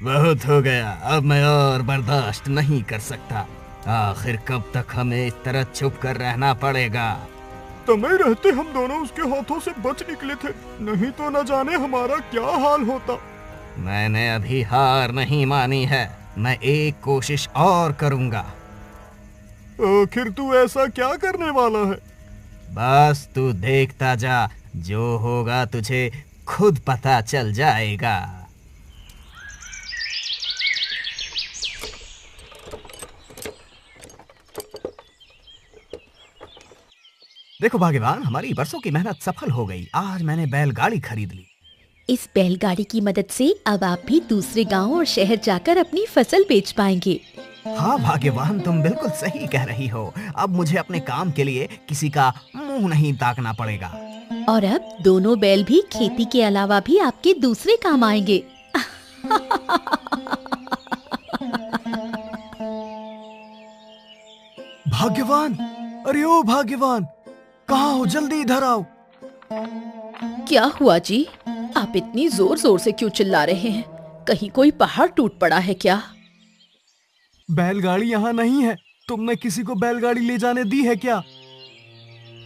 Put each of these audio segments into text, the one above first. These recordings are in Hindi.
बहुत हो गया, अब मैं और बर्दाश्त नहीं कर सकता। आखिर कब तक हमें इस तरह चुप कर रहना पड़ेगा? समय रहते हम दोनों उसके हाथों से बच निकले थे, नहीं तो न जाने हमारा क्या हाल होता। मैंने अभी हार नहीं मानी है, मैं एक कोशिश और करूंगा। आखिर तू ऐसा क्या करने वाला है? बस तू देखता जा, जो होगा तुझे खुद पता चल जाएगा। देखो भाग्यवान, हमारी बरसों की मेहनत सफल हो गई। आज मैंने बैलगाड़ी खरीद ली। इस बैलगाड़ी की मदद से अब आप भी दूसरे गांव और शहर जाकर अपनी फसल बेच पाएंगे। हाँ भाग्यवान, तुम बिल्कुल सही कह रही हो। अब मुझे अपने काम के लिए किसी का मुंह नहीं ताकना पड़ेगा। और अब दोनों बैल भी खेती के अलावा भी आपके दूसरे काम आएंगे। भाग्यवान, अरे ओ भाग्यवान, कहाँ हो? जल्दी इधर आओ। क्या हुआ जी? आप इतनी जोर जोर से क्यों चिल्ला रहे हैं? कहीं कोई पहाड़ टूट पड़ा है क्या? बैलगाड़ी यहाँ नहीं है। तुमने किसी को बैलगाड़ी ले जाने दी है क्या?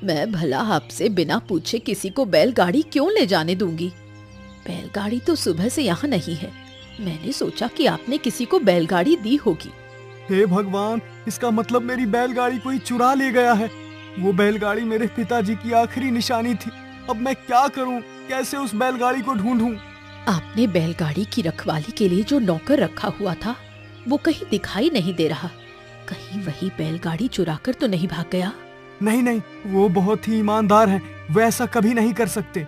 मैं भला आपसे बिना पूछे किसी को बैलगाड़ी क्यों ले जाने दूंगी? बैलगाड़ी तो सुबह से यहाँ नहीं है। मैंने सोचा कि आपने किसी को बैलगाड़ी दी होगी। हे भगवान, इसका मतलब मेरी बैलगाड़ी कोई चुरा ले गया है। वो बैलगाड़ी मेरे पिताजी की आखिरी निशानी थी। अब मैं क्या करूं? कैसे उस बैलगाड़ी को ढूंढूं? आपने बैलगाड़ी की रखवाली के लिए जो नौकर रखा हुआ था, वो कहीं दिखाई नहीं दे रहा। कहीं वही बैलगाड़ी चुराकर तो नहीं भाग गया? नहीं नहीं, वो बहुत ही ईमानदार हैं। वो ऐसा कभी नहीं कर सकते।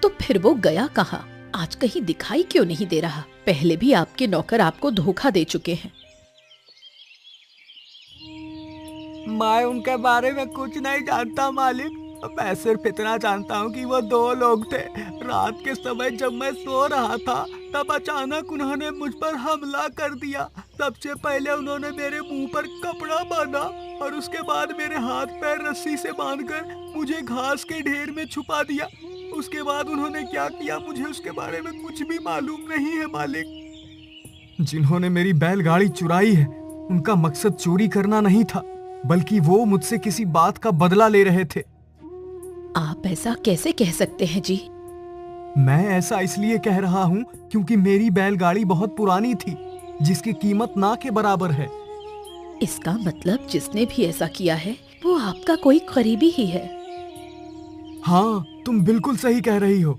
तो फिर वो गया कहाँ? आज कहीं दिखाई क्यों नहीं दे रहा? पहले भी आपके नौकर आपको धोखा दे चुके हैं। मैं उनके बारे में कुछ नहीं जानता मालिक। मैं सिर्फ इतना जानता हूँ कि वो दो लोग थे। रात के समय जब मैं सो रहा था, तब अचानक उन्होंने मुझ पर हमला कर दिया। सबसे पहले उन्होंने मेरे मुंह पर कपड़ा बांधा और उसके बाद मेरे हाथ पैर रस्सी से बांधकर मुझे घास के ढेर में छुपा दिया। उसके बाद उन्होंने क्या किया, मुझे उसके बारे में कुछ भी मालूम नहीं है मालिक। जिन्होंने मेरी बैलगाड़ी चुराई है, उनका मकसद चोरी करना नहीं था, बल्कि वो मुझसे किसी बात का बदला ले रहे थे। आप ऐसा कैसे कह सकते हैं जी? मैं ऐसा इसलिए कह रहा हूँ क्योंकि मेरी बैलगाड़ी बहुत पुरानी थी, जिसकी कीमत ना के बराबर है। इसका मतलब जिसने भी ऐसा किया है वो आपका कोई करीबी ही है। हाँ, तुम बिल्कुल सही कह रही हो।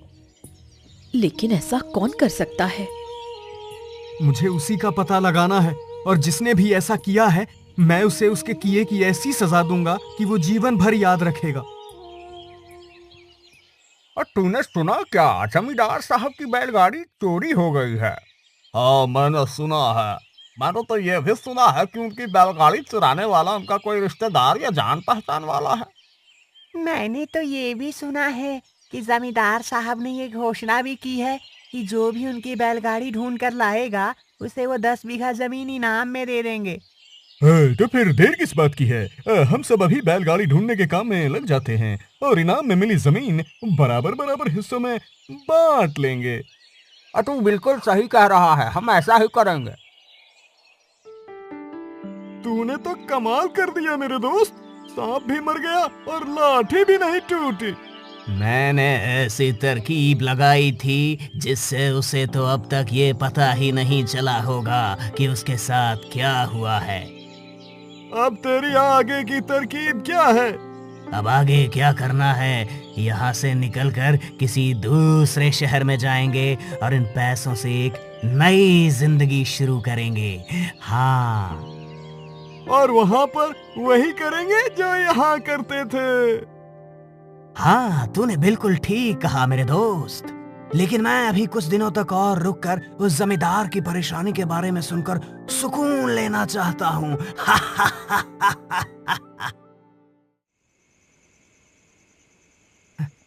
लेकिन ऐसा कौन कर सकता है? मुझे उसी का पता लगाना है, और जिसने भी ऐसा किया है, मैं उसे उसके किए की ऐसी सजा दूंगा कि वो जीवन भर याद रखेगा। और तूने सुना क्या, जमींदार साहब की बैलगाड़ी चोरी हो गई है? हाँ, मैंने सुना है। मैंने तो ये भी सुना है कि उनकी बैलगाड़ी चुराने वाला उनका कोई रिश्तेदार या जान पहचान वाला है। मैंने तो ये भी सुना है कि जमींदार साहब ने ये घोषणा भी की है कि जो भी उनकी बैलगाड़ी ढूंढ कर लाएगा, उसे वो 10 बीघा जमीन इनाम में दे देंगे। तो फिर देर किस बात की है? हम सब अभी बैलगाड़ी ढूंढने के काम में लग जाते हैं और इनाम में मिली जमीन बराबर बराबर हिस्सों में बांट लेंगे। तू बिल्कुल सही कह रहा है, हम ऐसा ही करेंगे। तूने तो कमाल कर दिया मेरे दोस्त। सांप भी मर गया और लाठी भी नहीं टूटी। मैंने ऐसी तरकीब लगाई थी जिससे उसे तो अब तक ये पता ही नहीं चला होगा कि उसके साथ क्या हुआ है। अब तेरी आगे की तरकीब क्या है? अब आगे क्या करना है? यहाँ से निकलकर किसी दूसरे शहर में जाएंगे और इन पैसों से एक नई जिंदगी शुरू करेंगे। हाँ, और वहाँ पर वही करेंगे जो यहाँ करते थे। हाँ, तूने बिल्कुल ठीक कहा मेरे दोस्त। लेकिन मैं अभी कुछ दिनों तक और रुककर उस जमींदार की परेशानी के बारे में सुनकर सुकून लेना चाहता हूँ।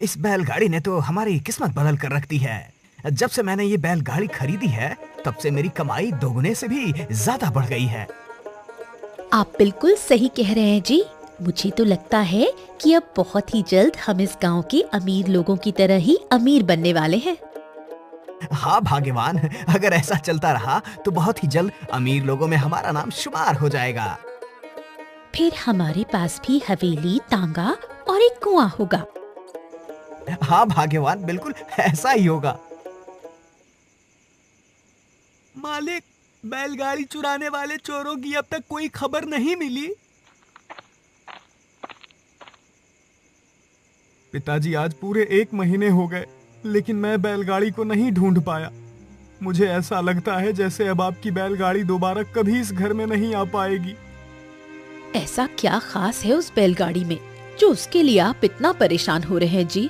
इस बैलगाड़ी ने तो हमारी किस्मत बदल कर रख दी है। जब से मैंने ये बैलगाड़ी खरीदी है, तब से मेरी कमाई दोगुने से भी ज्यादा बढ़ गई है। आप बिल्कुल सही कह रहे हैं जी। मुझे तो लगता है कि अब बहुत ही जल्द हम इस गांव के अमीर लोगों की तरह ही अमीर बनने वाले हैं। हाँ भाग्यवान, अगर ऐसा चलता रहा तो बहुत ही जल्द अमीर लोगों में हमारा नाम शुमार हो जाएगा। फिर हमारे पास भी हवेली, तांगा और एक कुआं होगा। हाँ भाग्यवान, बिल्कुल ऐसा ही होगा। मालिक, बैलगाड़ी चुराने वाले चोरों की अब तक कोई खबर नहीं मिली। पिताजी, आज पूरे 1 महीने हो गए, लेकिन मैं बैलगाड़ी को नहीं ढूंढ पाया। मुझे ऐसा लगता है जैसे अब आपकी बैलगाड़ी दोबारा कभी इस घर में नहीं आ पाएगी। ऐसा क्या खास है उस बैलगाड़ी में जो उसके लिए आप इतना परेशान हो रहे हैं जी?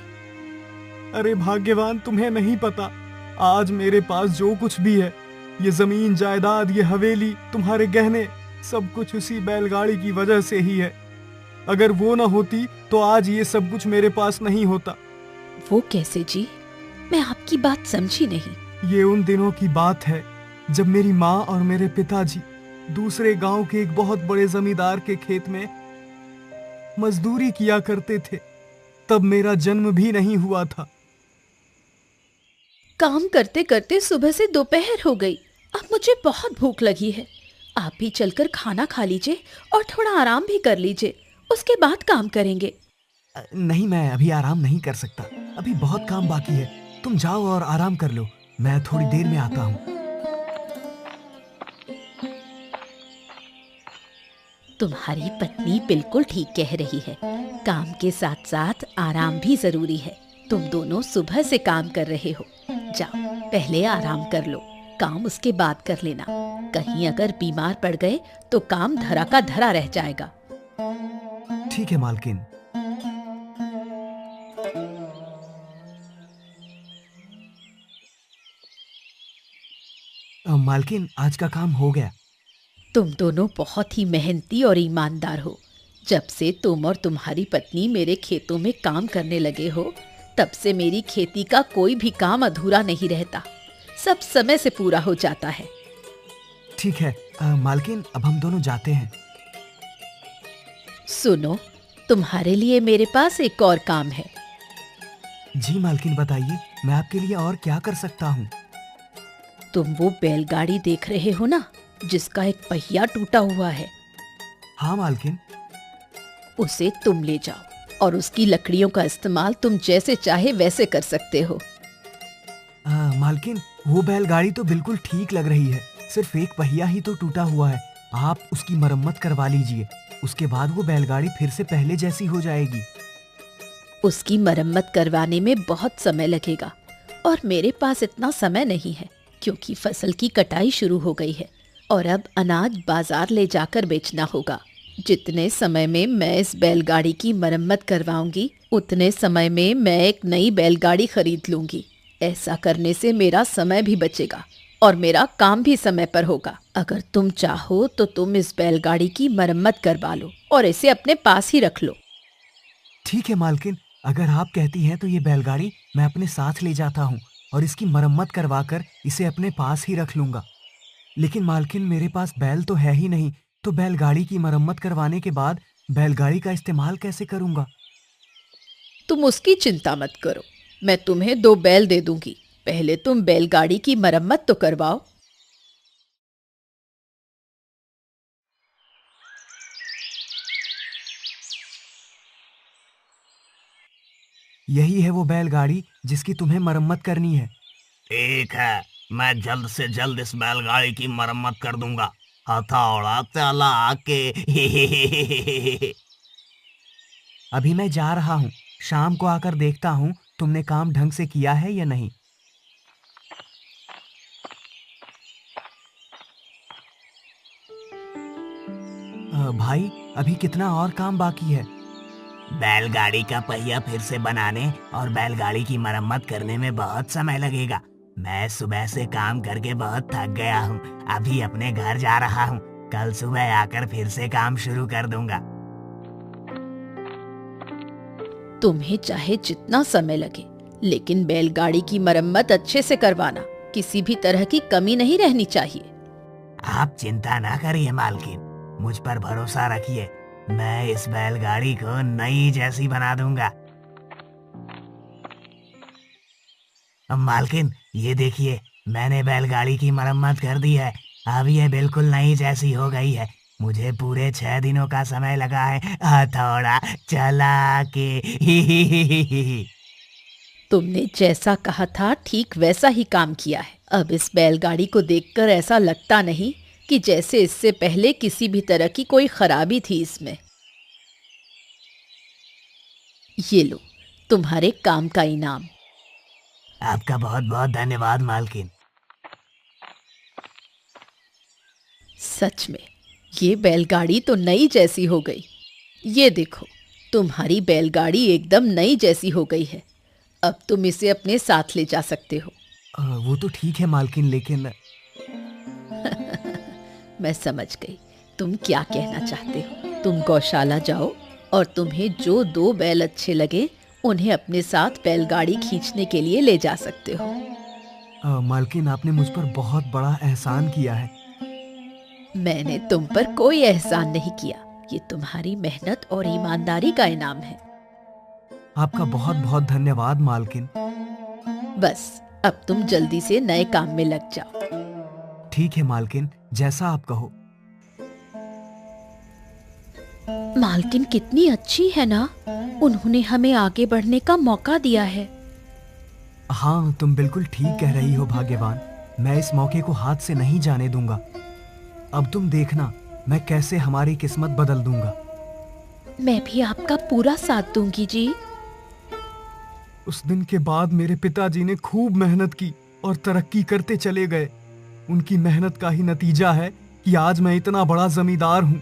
अरे भाग्यवान, तुम्हें नहीं पता, आज मेरे पास जो कुछ भी है, ये जमीन जायदाद, ये हवेली, तुम्हारे गहने, सब कुछ उसी बैलगाड़ी की वजह से ही है। अगर वो ना होती तो आज ये सब कुछ मेरे पास नहीं होता। वो कैसे जी? मैं आपकी बात समझी नहीं। ये उन दिनों की बात है जब मेरी माँ और मेरे पिताजी दूसरे गांव के एक बहुत बड़े जमींदार के खेत में मजदूरी किया करते थे। तब मेरा जन्म भी नहीं हुआ था। काम करते करते सुबह से दोपहर हो गई। अब मुझे बहुत भूख लगी है। आप भी चलकर खाना खा लीजिए और थोड़ा आराम भी कर लीजिए, उसके बाद काम करेंगे। नहीं, मैं अभी आराम नहीं कर सकता, अभी बहुत काम बाकी है। तुम जाओ और आराम कर लो, मैं थोड़ी देर में आता हूँ। तुम्हारी पत्नी बिल्कुल ठीक कह रही है, काम के साथ साथ आराम भी जरूरी है। तुम दोनों सुबह से काम कर रहे हो, जाओ पहले आराम कर लो, काम उसके बाद कर लेना। कहीं अगर बीमार पड़ गए तो काम धरा का धरा रह जाएगा। ठीक है मालकिन। मालकिन, आज का काम हो गया। तुम दोनों बहुत ही मेहनती और ईमानदार हो। जब से तुम और तुम्हारी पत्नी मेरे खेतों में काम करने लगे हो, तब से मेरी खेती का कोई भी काम अधूरा नहीं रहता, सब समय से पूरा हो जाता है। ठीक है मालकिन, अब हम दोनों जाते हैं। सुनो, तुम्हारे लिए मेरे पास एक और काम है। जी मालकिन, बताइए, मैं आपके लिए और क्या कर सकता हूँ? तुम वो बैलगाड़ी देख रहे हो ना, जिसका एक पहिया टूटा हुआ है? हाँ मालकिन। उसे तुम ले जाओ और उसकी लकड़ियों का इस्तेमाल तुम जैसे चाहे वैसे कर सकते हो। मालकिन, वो बैलगाड़ी तो बिल्कुल ठीक लग रही है, सिर्फ एक पहिया ही तो टूटा हुआ है। आप उसकी मरम्मत करवा लीजिए, उसके बाद वो बैलगाड़ी फिर से पहले जैसी हो जाएगी। उसकी मरम्मत करवाने में बहुत समय लगेगा और मेरे पास इतना समय नहीं है, क्योंकि फसल की कटाई शुरू हो गई है और अब अनाज बाजार ले जाकर बेचना होगा। जितने समय में मैं इस बैलगाड़ी की मरम्मत करवाऊंगी, उतने समय में मैं एक नई बैलगाड़ी खरीद लूंगी। ऐसा करने से मेरा समय भी बचेगा और मेरा काम भी समय पर होगा। अगर तुम चाहो तो तुम इस बैलगाड़ी की मरम्मत करवा लो और इसे अपने पास ही रख लो। ठीक है मालकिन, अगर आप कहती हैं तो ये बैलगाड़ी मैं अपने साथ ले जाता हूँ और इसकी मरम्मत करवाकर इसे अपने पास ही रख लूंगा। लेकिन मालकिन, मेरे पास बैल तो है ही नहीं, तो बैलगाड़ी की मरम्मत करवाने के बाद बैलगाड़ी का इस्तेमाल कैसे करूंगा? तुम उसकी चिंता मत करो, मैं तुम्हें 2 बैल दे दूंगी। पहले तुम बैलगाड़ी की मरम्मत तो करवाओ। यही है वो बैलगाड़ी जिसकी तुम्हें मरम्मत करनी है। ठीक है, मैं जल्द से जल्द इस बैलगाड़ी की मरम्मत कर दूंगा। हथौड़ा चला के। अभी मैं जा रहा हूँ, शाम को आकर देखता हूँ तुमने काम ढंग से किया है या नहीं। भाई, अभी कितना और काम बाकी है? बैलगाड़ी का पहिया फिर से बनाने और बैलगाड़ी की मरम्मत करने में बहुत समय लगेगा। मैं सुबह से काम करके बहुत थक गया हूँ, अभी अपने घर जा रहा हूँ। कल सुबह आकर फिर से काम शुरू कर दूंगा। तुम्हें चाहे जितना समय लगे, लेकिन बैलगाड़ी की मरम्मत अच्छे से करवाना, किसी भी तरह की कमी नहीं रहनी चाहिए। आप चिंता ना करिए मालकिन, मुझ पर भरोसा रखिए, मैं इस बैलगाड़ी को नई जैसी बना दूंगा। मालकिन, ये देखिए, मैंने बैलगाड़ी की मरम्मत कर दी है। अब ये बिल्कुल नई जैसी हो गई है। मुझे पूरे 6 दिनों का समय लगा है हथौड़ा चला के। तुमने जैसा कहा था ठीक वैसा ही काम किया है। अब इस बैलगाड़ी को देखकर ऐसा लगता नहीं कि जैसे इससे पहले किसी भी तरह की कोई खराबी थी इसमें। ये लो तुम्हारे काम का इनाम। आपका बहुत बहुत धन्यवाद मालकिन। सच में ये बैलगाड़ी तो नई जैसी हो गई। ये देखो, तुम्हारी बैलगाड़ी एकदम नई जैसी हो गई है। अब तुम इसे अपने साथ ले जा सकते हो। वो तो ठीक है मालकिन, लेकिन मैं समझ गई तुम क्या कहना चाहते हो। तुम गौशाला जाओ और तुम्हें जो 2 बैल अच्छे लगे उन्हें अपने साथ बैलगाड़ी खींचने के लिए ले जा सकते हो। मालकिन, आपने मुझ पर बहुत बड़ा एहसान किया है। मैंने तुम पर कोई एहसान नहीं किया। ये तुम्हारी मेहनत और ईमानदारी का इनाम है। आपका बहुत बहुत धन्यवाद मालकिन। बस अब तुम जल्दी से नए काम में लग जाओ। ठीक है मालकिन, जैसा आप कहो। मालकिन कितनी अच्छी है ना, उन्होंने हमें आगे बढ़ने का मौका दिया है। हाँ, तुम बिल्कुल ठीक कह रही हो भाग्यवान। मैं इस मौके को हाथ से नहीं जाने दूंगा। अब तुम देखना मैं कैसे हमारी किस्मत बदल दूंगा। मैं भी आपका पूरा साथ दूंगी जी। उस दिन के बाद मेरे पिताजी ने खूब मेहनत की और तरक्की करते चले गए। उनकी मेहनत का ही नतीजा है कि आज मैं इतना बड़ा जमींदार हूँ।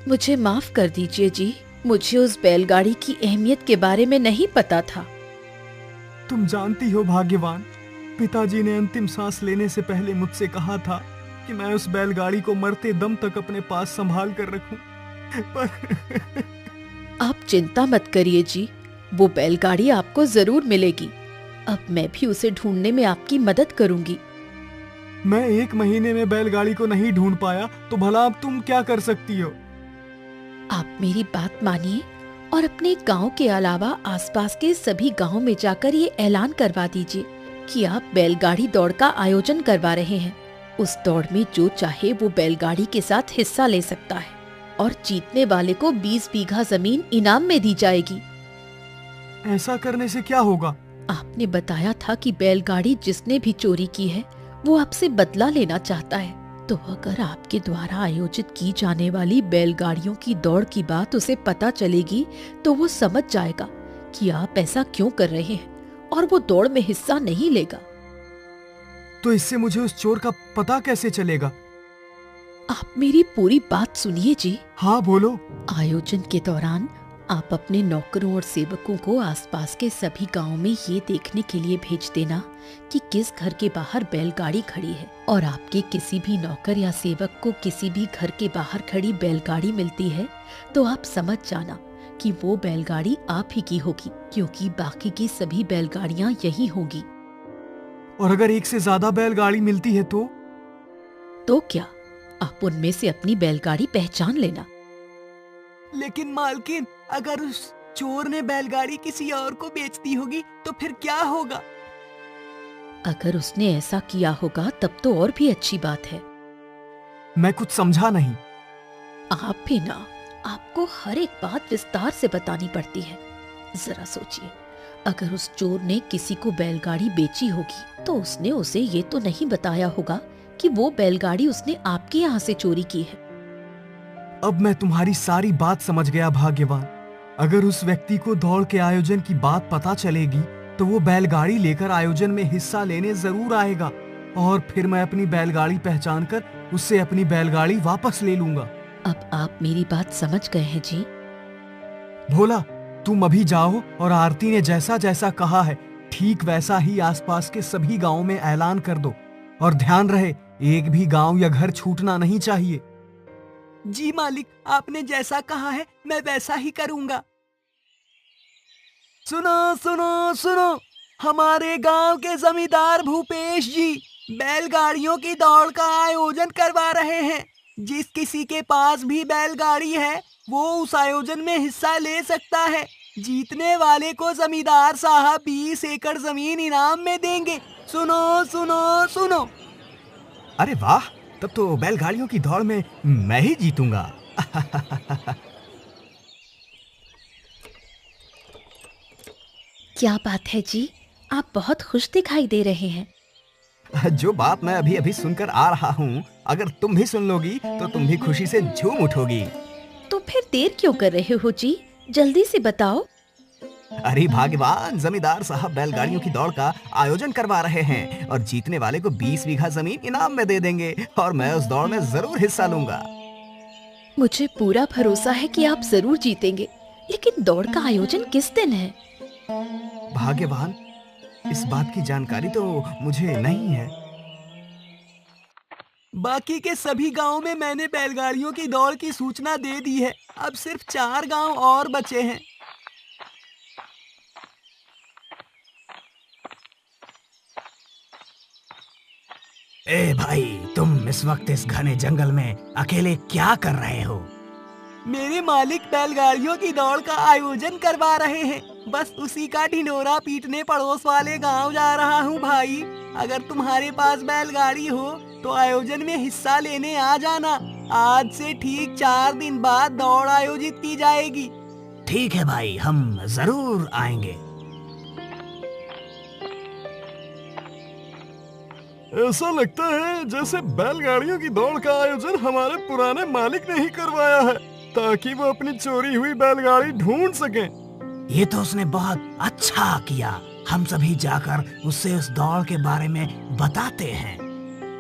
मुझे माफ कर दीजिए जी, मुझे उस बैलगाड़ी की अहमियत के बारे में नहीं पता था। तुम जानती हो भाग्यवान, पिताजी ने अंतिम सांस लेने से पहले मुझसे कहा था कि मैं उस बैलगाड़ी को मरते दम तक अपने पास संभाल कर रखूं। पर आप चिंता मत करिए जी, वो बैलगाड़ी आपको जरूर मिलेगी। अब मैं भी उसे ढूंढने में आपकी मदद करूंगी। मैं 1 महीने में बैलगाड़ी को नहीं ढूंढ पाया तो भला अब तुम क्या कर सकती हो? आप मेरी बात मानिए और अपने गांव के अलावा आसपास के सभी गांवों में जाकर ये ऐलान करवा दीजिए कि आप बैलगाड़ी दौड़ का आयोजन करवा रहे हैं। उस दौड़ में जो चाहे वो बैलगाड़ी के साथ हिस्सा ले सकता है और जीतने वाले को 20 बीघा जमीन इनाम में दी जाएगी। ऐसा करने से क्या होगा? आपने बताया था कि बैलगाड़ी जिसने भी चोरी की है वो आपसे बदला लेना चाहता है। तो अगर आपके द्वारा आयोजित की जाने वाली बैलगाड़ियों की दौड़ की बात उसे पता चलेगी तो वो समझ जाएगा कि आप ऐसा क्यों कर रहे हैं और वो दौड़ में हिस्सा नहीं लेगा। तो इससे मुझे उस चोर का पता कैसे चलेगा? आप मेरी पूरी बात सुनिए जी। हाँ बोलो। आयोजन के दौरान आप अपने नौकरों और सेवकों को आसपास के सभी गांवों में ये देखने के लिए भेज देना कि किस घर के बाहर बैलगाड़ी खड़ी है, और आपके किसी भी नौकर या सेवक को किसी भी घर के बाहर खड़ी बैलगाड़ी मिलती है तो आप समझ जाना कि वो बैलगाड़ी आप ही की होगी, क्योंकि बाकी की सभी बैलगाड़ियां यही होगी। और अगर एक से ज्यादा बैलगाड़ी मिलती है तो क्या आप उनमें से अपनी बैलगाड़ी पहचान लेना। लेकिन मालकिन, अगर उस चोर ने बैलगाड़ी किसी और को बेच दी होगी तो फिर क्या होगा? अगर उसने ऐसा किया होगा तब तो और भी अच्छी बात है। मैं कुछ समझा नहीं। आप भी ना, आपको हर एक बात विस्तार से बतानी पड़ती है। जरा सोचिए, अगर उस चोर ने किसी को बैलगाड़ी बेची होगी तो उसने उसे ये तो नहीं बताया होगा कि वो बैलगाड़ी उसने आपके यहाँ से चोरी की है। अब मैं तुम्हारी सारी बात समझ गया भाग्यवान। अगर उस व्यक्ति को दौड़ के आयोजन की बात पता चलेगी तो वो बैलगाड़ी लेकर आयोजन में हिस्सा लेने जरूर आएगा, और फिर मैं अपनी बैलगाड़ी पहचानकर उससे अपनी बैलगाड़ी वापस ले लूंगा। अब आप मेरी बात समझ गए हैं जी। भोला, तुम अभी जाओ और आरती ने जैसा जैसा कहा है ठीक वैसा ही आसपास के सभी गांवों में ऐलान कर दो, और ध्यान रहे एक भी गांव या घर छूटना नहीं चाहिए। जी मालिक, आपने जैसा कहा है मैं वैसा ही करूंगा। सुनो सुनो सुनो, हमारे गांव के जमींदार भूपेश जी बैलगाड़ियों की दौड़ का आयोजन करवा रहे हैं। जिस किसी के पास भी बैलगाड़ी है वो उस आयोजन में हिस्सा ले सकता है। जीतने वाले को जमींदार साहब 20 एकड़ जमीन इनाम में देंगे। सुनो सुनो सुनो। अरे वाह, तब तो बैलगाड़ियों की दौड़ में मैं ही जीतूंगा। क्या बात है जी, आप बहुत खुश दिखाई दे रहे हैं। जो बात मैं अभी अभी सुनकर आ रहा हूँ, अगर तुम भी सुन लोगी तो तुम भी खुशी से झूम उठोगी। तो फिर देर क्यों कर रहे हो जी, जल्दी से बताओ। अरे भाग्यवान, जमींदार साहब बैलगाड़ियों की दौड़ का आयोजन करवा रहे हैं और जीतने वाले को 20 बीघा जमीन इनाम में दे देंगे और मैं उस दौड़ में जरूर हिस्सा लूंगा। मुझे पूरा भरोसा है कि आप जरूर जीतेंगे, लेकिन दौड़ का आयोजन किस दिन है? भाग्यवान, इस बात की जानकारी तो मुझे नहीं है। बाकी के सभी गांवों में मैंने बैलगाड़ियों की दौड़ की सूचना दे दी है। अब सिर्फ 4 गांव और बचे हैं। ए भाई, तुम इस वक्त इस घने जंगल में अकेले क्या कर रहे हो? मेरे मालिक बैलगाड़ियों की दौड़ का आयोजन करवा रहे हैं। बस उसी का ढिंढोरा पीटने पड़ोस वाले गांव जा रहा हूँ भाई। अगर तुम्हारे पास बैलगाड़ी हो तो आयोजन में हिस्सा लेने आ जाना। आज से ठीक 4 दिन बाद दौड़ आयोजित की जाएगी। ठीक है भाई, हम जरूर आएंगे। ऐसा लगता है जैसे बैलगाड़ियों की दौड़ का आयोजन हमारे पुराने मालिक ने ही करवाया है, ताकि वो अपनी चोरी हुई बैलगाड़ी ढूंढ सकें। ये तो उसने बहुत अच्छा किया। हम सभी जाकर उससे उस दौड़ के बारे में बताते हैं।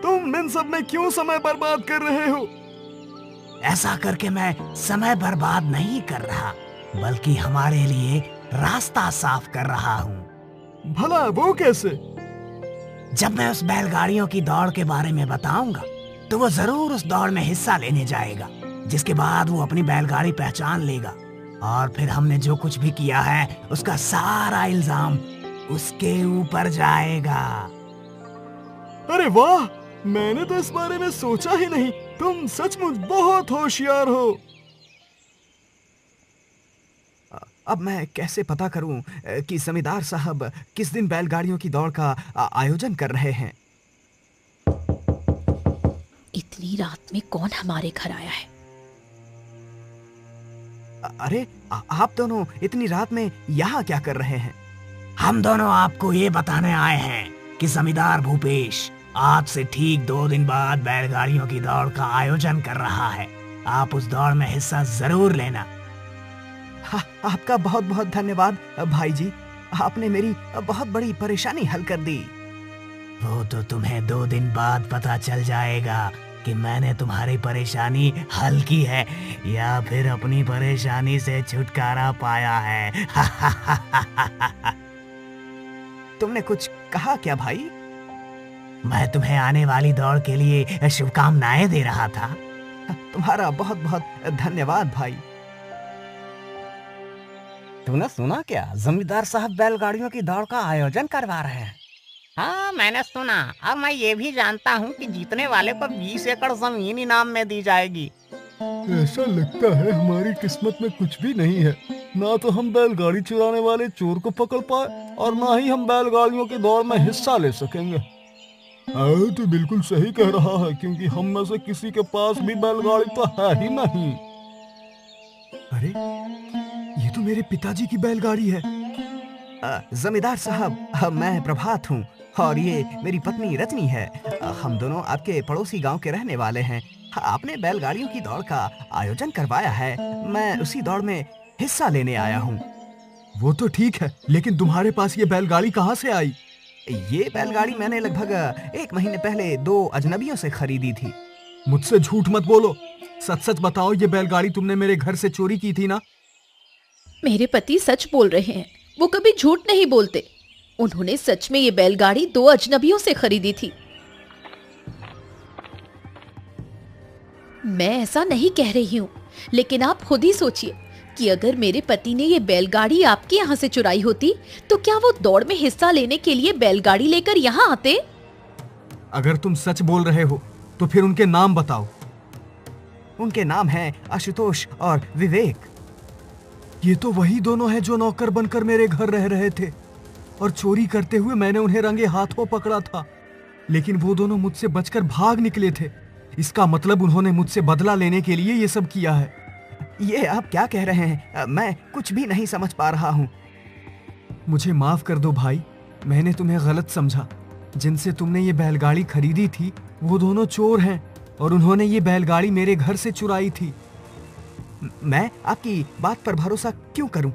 तुम इन सब में क्यों समय बर्बाद कर रहे हो? ऐसा करके मैं समय बर्बाद नहीं कर रहा, बल्कि हमारे लिए रास्ता साफ कर रहा हूँ। भला वो कैसे? जब मैं उस बैलगाड़ियों की दौड़ के बारे में बताऊंगा तो वो जरूर उस दौड़ में हिस्सा लेने जाएगा, जिसके बाद वो अपनी बैलगाड़ी पहचान लेगा और फिर हमने जो कुछ भी किया है उसका सारा इल्जाम उसके ऊपर जाएगा। अरे वाह, मैंने तो इस बारे में सोचा ही नहीं। तुम सचमुच बहुत होशियार हो। अब मैं कैसे पता करूं कि जमींदार साहब किस दिन बैलगाड़ियों की दौड़ का आयोजन कर रहे हैं? इतनी रात में कौन हमारे घर आया है? अरे आप दोनों इतनी रात में यहाँ क्या कर रहे हैं? हम दोनों आपको ये बताने आए हैं कि जमींदार भूपेश आज से ठीक 2 दिन बाद बैलगाड़ियों की दौड़ का आयोजन कर रहा है। आप उस दौड़ में हिस्सा जरूर लेना। आपका बहुत बहुत धन्यवाद भाई जी, आपने मेरी बहुत बड़ी परेशानी हल कर दी। वो तो तुम्हें 2 दिन बाद पता चल जाएगा कि मैंने तुम्हारी परेशानी हल की है या फिर अपनी परेशानी से छुटकारा पाया है। तुमने कुछ कहा क्या भाई? मैं तुम्हें आने वाली दौड़ के लिए शुभकामनाएं दे रहा था। तुम्हारा बहुत बहुत धन्यवाद भाई। तुमने सुना क्या? जमींदार साहब बैलगाड़ियों की दौड़ का आयोजन करवा रहे हैं। हाँ, मैंने सुना। अब मैं ये भी जानता हूँ कि जीतने वाले को 20 एकड़ जमीन इनाम में दी जाएगी। ऐसा लगता है हमारी किस्मत में कुछ भी नहीं है। ना तो हम बैलगाड़ी चुराने वाले चोर को पकड़ पाए और ना ही हम बैलगाड़ियों की दौड़ में हिस्सा ले सकेंगे। हाँ, तो बिल्कुल सही कह रहा है, क्योंकि हम में से किसी के पास भी बैलगाड़ी तो है ही नहीं। अरे, ये तो मेरे पिताजी की बैलगाड़ी है। जमींदार साहब, मैं प्रभात हूँ और ये मेरी पत्नी रत्नी है। हम दोनों आपके पड़ोसी गांव के रहने वाले हैं। आपने बैलगाड़ियों की दौड़ का आयोजन करवाया है, मैं उसी दौड़ में हिस्सा लेने आया हूँ। वो तो ठीक है, लेकिन तुम्हारे पास ये बैलगाड़ी कहाँ से आई? ये बैलगाड़ी मैंने लगभग 1 महीने पहले 2 अजनबियों से खरीदी थी। मुझसे झूठ मत बोलो, सच सच बताओ, ये बैलगाड़ी तुमने मेरे घर से चोरी की थी ना? मेरे पति सच बोल रहे हैं, वो कभी झूठ नहीं बोलते। उन्होंने सच में ये बैलगाड़ी 2 अजनबियों से खरीदी थी। मैं ऐसा नहीं कह रही हूँ, लेकिन आप खुद ही सोचिए कि अगर मेरे पति ने ये बैलगाड़ी आपके यहाँ से चुराई होती तो क्या वो दौड़ में हिस्सा लेने के लिए बैलगाड़ी लेकर यहाँ आते? अगर तुम सच बोल रहे हो तो फिर उनके नाम बताओ। उनके नाम हैं आशुतोष और विवेक। ये तो वही दोनों हैं जो नौकर बनकर मेरे घर रह रहे थे और चोरी करते हुए मैंने उन्हें रंगे हाथों पकड़ा था, लेकिन वो दोनों मुझसे बचकर भाग निकले थे। इसका मतलब उन्होंने मुझसे बदला लेने के लिए ये सब किया है। ये आप क्या कह रहे हैं? मैं कुछ भी नहीं समझ पा रहा हूँ। मुझे माफ कर दो भाई, मैंने तुम्हें गलत समझा। जिनसे तुमने ये बैलगाड़ी खरीदी थी वो दोनों चोर हैं और उन्होंने ये बैलगाड़ी मेरे घर से चुराई थी। मैं आपकी बात पर भरोसा क्यों करूं?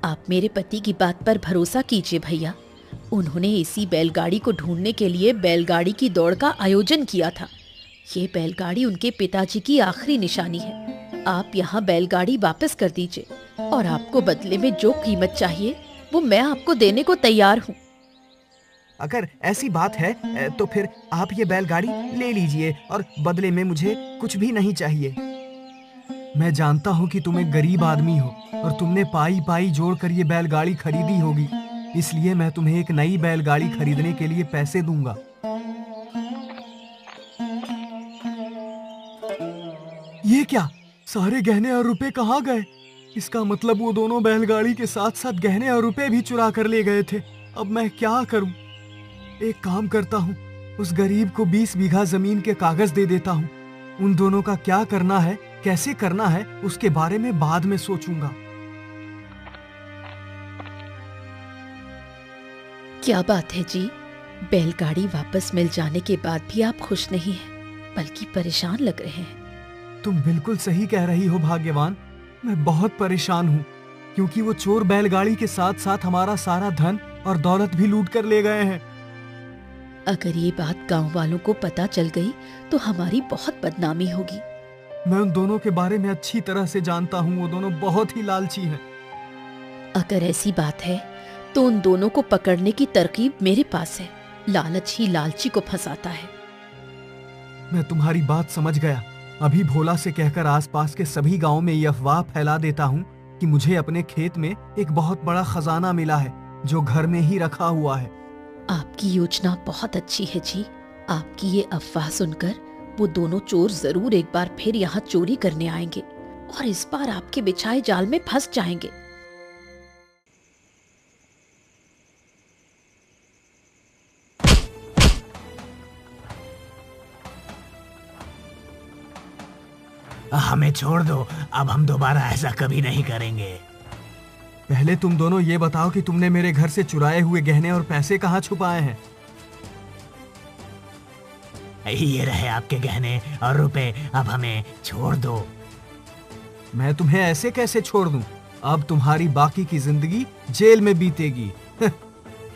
आप मेरे पति की बात पर भरोसा कीजिए भैया। उन्होंने इसी बैलगाड़ी को ढूंढने के लिए बैलगाड़ी की दौड़ का आयोजन किया था। ये बैलगाड़ी उनके पिताजी की आखिरी निशानी है। आप यहाँ बैलगाड़ी वापस कर दीजिए और आपको बदले में जो कीमत चाहिए वो मैं आपको देने को तैयार हूँ। अगर ऐसी बात है तो फिर आप ये बैलगाड़ी ले लीजिए और बदले में मुझे कुछ भी नहीं चाहिए। मैं जानता हूँ कि तुम एक गरीब आदमी हो और तुमने पाई पाई जोड़कर ये बैलगाड़ी खरीदी होगी, इसलिए मैं तुम्हें एक नई बैलगाड़ी खरीदने के लिए पैसे दूंगा। ये क्या, सारे गहने और रुपए कहाँ गए? इसका मतलब वो दोनों बैलगाड़ी के साथ साथ गहने और रुपए भी चुरा कर ले गए थे। अब मैं क्या करूं? एक काम करता हूं, उस गरीब को 20 बीघा जमीन के कागज दे देता हूं। उन दोनों का क्या करना है, कैसे करना है, उसके बारे में बाद में सोचूंगा। क्या बात है जी, बैलगाड़ी वापस मिल जाने के बाद भी आप खुश नहीं हैं, बल्कि परेशान लग रहे हैं। तुम बिल्कुल सही कह रही हो भाग्यवान, मैं बहुत परेशान हूँ क्योंकि वो चोर बैलगाड़ी के साथ साथ हमारा सारा धन और दौलत भी लूट कर ले गए हैं। अगर ये बात गांव वालों को पता चल गई तो हमारी बहुत बदनामी होगी। मैं उन दोनों के बारे में अच्छी तरह से जानता हूँ, वो दोनों बहुत ही लालची हैं। अगर ऐसी बात है तो उन दोनों को पकड़ने की तरकीब मेरे पास है। लालच ही लालची को फंसाता है। मैं तुम्हारी बात समझ गया। अभी भोला से कहकर आसपास के सभी गांवों में ये अफवाह फैला देता हूँ कि मुझे अपने खेत में एक बहुत बड़ा खजाना मिला है जो घर में ही रखा हुआ है। आपकी योजना बहुत अच्छी है जी। आपकी ये अफवाह सुनकर वो दोनों चोर जरूर एक बार फिर यहाँ चोरी करने आएंगे और इस बार आपके बिछाए जाल में फंस जाएंगे। हमें छोड़ दो, अब हम दोबारा ऐसा कभी नहीं करेंगे। पहले तुम दोनों ये बताओ कि तुमने मेरे घर से चुराए हुए गहने और पैसे कहाँ छुपाए हैं? ये रहे आपके गहने और रुपए, अब हमें छोड़ दो। मैं तुम्हें ऐसे कैसे छोड़ दूं? अब तुम्हारी बाकी की जिंदगी जेल में बीतेगी।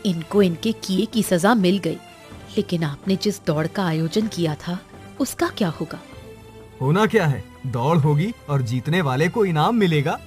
इनको इनके किए की सजा मिल गई, लेकिन आपने जिस दौड़ का आयोजन किया था उसका क्या होगा? होना क्या है, दौड़ होगी और जीतने वाले को इनाम मिलेगा।